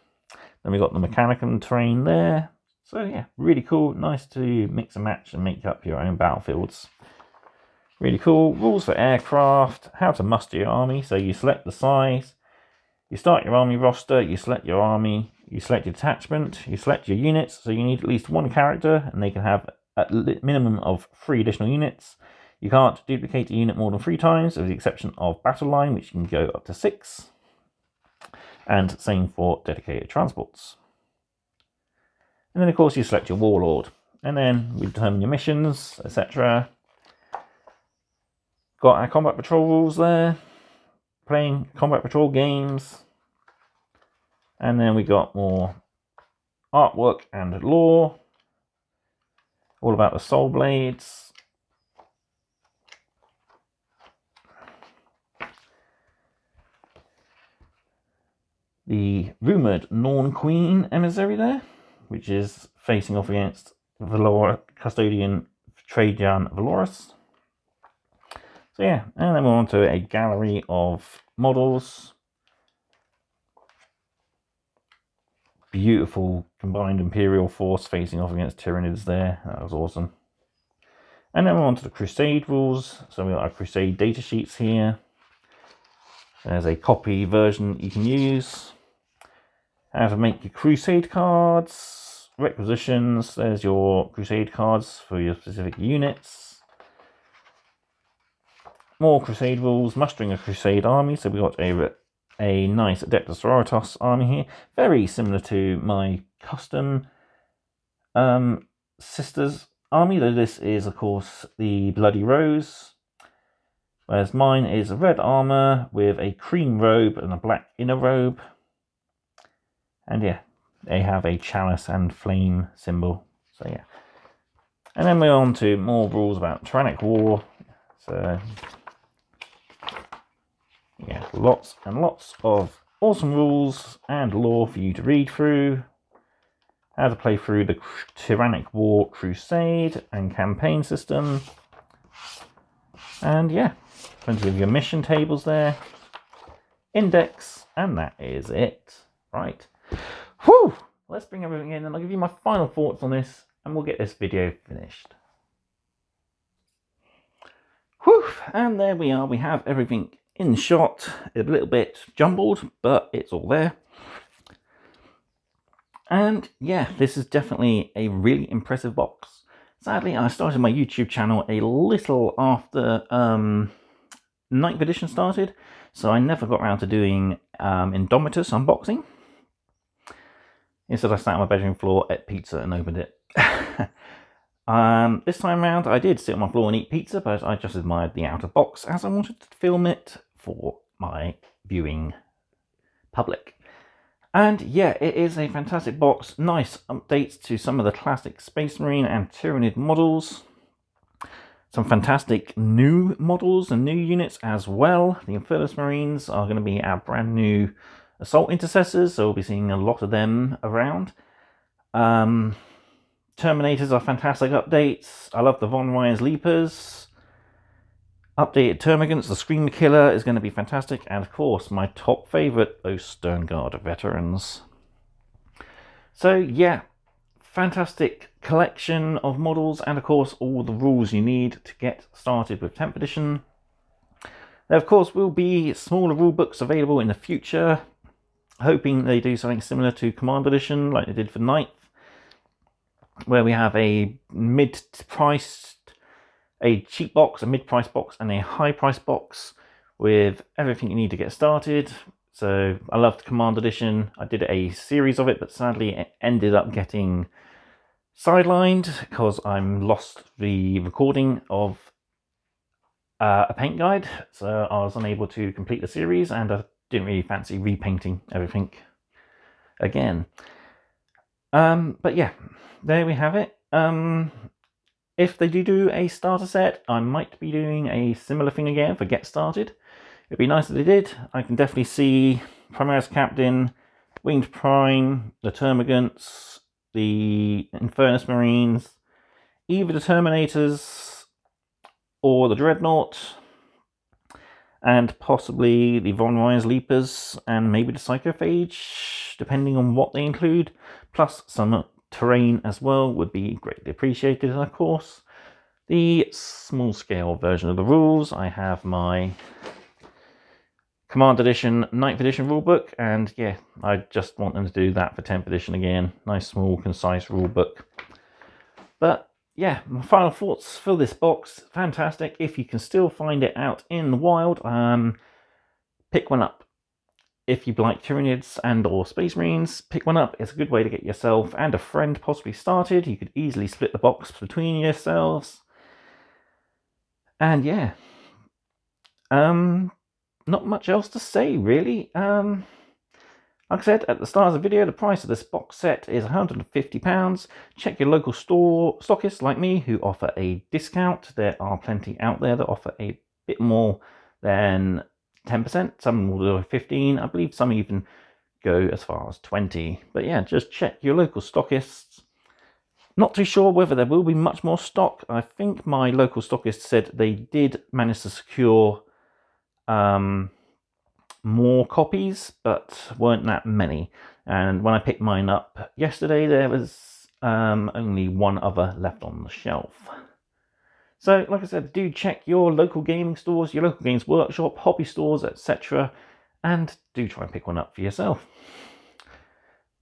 Then we've got the Mechanicum terrain there. So yeah, really cool. Nice to mix and match and make up your own battlefields. Really cool. Rules for aircraft. How to muster your army. So you select the size. You start your army roster. You select your army. You select your detachment. You select your units. So you need at least 1 character, and they can have a minimum of 3 additional units. You can't duplicate a unit more than 3 times, with the exception of Battle Line, which can go up to 6. And same for dedicated transports. And then, of course, you select your Warlord. And then we determine your missions, etc. Got our combat patrol rules there. Playing combat patrol games. And then we got more artwork and lore. All about the soul blades. The rumoured Norn Queen emissary there, which is facing off against Custodian Trajan Valorous. So yeah, and then we're on to a gallery of models. Beautiful combined Imperial force facing off against Tyranids there. That was awesome. And then we're on to the Crusade rules. So we've got our Crusade data sheets here. There's a copy version you can use. How to make your Crusade cards. Requisitions. There's your Crusade cards for your specific units. More Crusade rules. Mustering a Crusade army. So we've got a nice Adeptus Sororitas army here. Very similar to my custom Sisters army, though this is, of course, the Bloody Rose. Whereas mine is a red armour with a cream robe and a black inner robe. And yeah, they have a chalice and flame symbol. So yeah. And then we're on to more rules about Tyrannic War. So yeah, lots and lots of awesome rules and lore for you to read through. How to play through the Tyrannic War Crusade and campaign system. And yeah, plenty of your mission tables there. Index, and that is it. Right. Whew! Let's bring everything in and I'll give you my final thoughts on this and we'll get this video finished. Whew! And there we are. We have everything in shot. A little bit jumbled, but it's all there. And yeah, this is definitely a really impressive box. Sadly, I started my YouTube channel a little after 9th edition started, so I never got around to doing Indomitus unboxing. Instead, I sat on my bedroom floor, ate pizza and opened it. This time around, I did sit on my floor and eat pizza, but I just admired the outer box as I wanted to film it for my viewing public. And yeah, it is a fantastic box. Nice updates to some of the classic Space Marine and Tyranid models. Some fantastic new models and new units as well. The Infernus Marines are going to be our brand new Assault Intercessors, so we'll be seeing a lot of them around. Terminators are fantastic updates. I love the Von Reyes Leapers. Updated Termagants, the Scream Killer is going to be fantastic. And of course, my top favourite, those Sternguard veterans. So yeah, fantastic collection of models. And of course, all the rules you need to get started with 10th edition. There of course will be smaller rule books available in the future. Hoping they do something similar to Command Edition like they did for 9th. Where we have a mid-priced, a cheap box, a mid-price box, and a high-price box with everything you need to get started. So I loved Command Edition. I did a series of it, but sadly it ended up getting sidelined because I lost the recording of a paint guide. So I was unable to complete the series, and I didn't really fancy repainting everything again. But yeah, there we have it. If they do a starter set, I might be doing a similar thing again for Get Started. It'd be nice if they did. I can definitely see Primaris Captain, Winged Prime, the Termagants, the Infernus Marines, either the Terminators or the Dreadnought, and possibly the Von Reyes Leapers and maybe the Psychophage, depending on what they include, plus some terrain as well would be greatly appreciated. And of course, the small scale version of the rules. I have my Command Edition 9th edition rulebook, and yeah, I just want them to do that for 10th edition again. Nice, small, concise rulebook. But yeah, my final thoughts for this box. Fantastic. If you can still find it out in the wild, pick one up. if you like Tyranids and or Space Marines, pick one up. It's a good way to get yourself and a friend possibly started. You could easily split the box between yourselves. And yeah, not much else to say really. Like I said at the start of the video, the price of this box set is £150. Check your local stockists like me who offer a discount. There are plenty out there that offer a bit more than 10%. Some will do 15. I believe some even go as far as 20. But yeah, just check your local stockists. Not too sure whether there will be much more stock. I think my local stockist said they did manage to secure more copies, but weren't that many. And when I picked mine up yesterday, there was only one other left on the shelf. So, like I said, do check your local gaming stores, your local games workshop, hobby stores, etc. And do try and pick one up for yourself.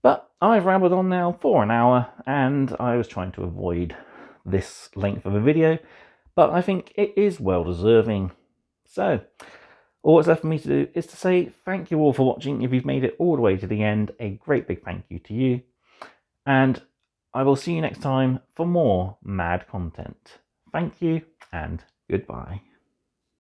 But I've rambled on now for an hour, and I was trying to avoid this length of a video, but I think it is well deserving. So, all that's left for me to do is to say thank you all for watching. If you've made it all the way to the end, a great big thank you to you. And I will see you next time for more mad content. Thank you and goodbye.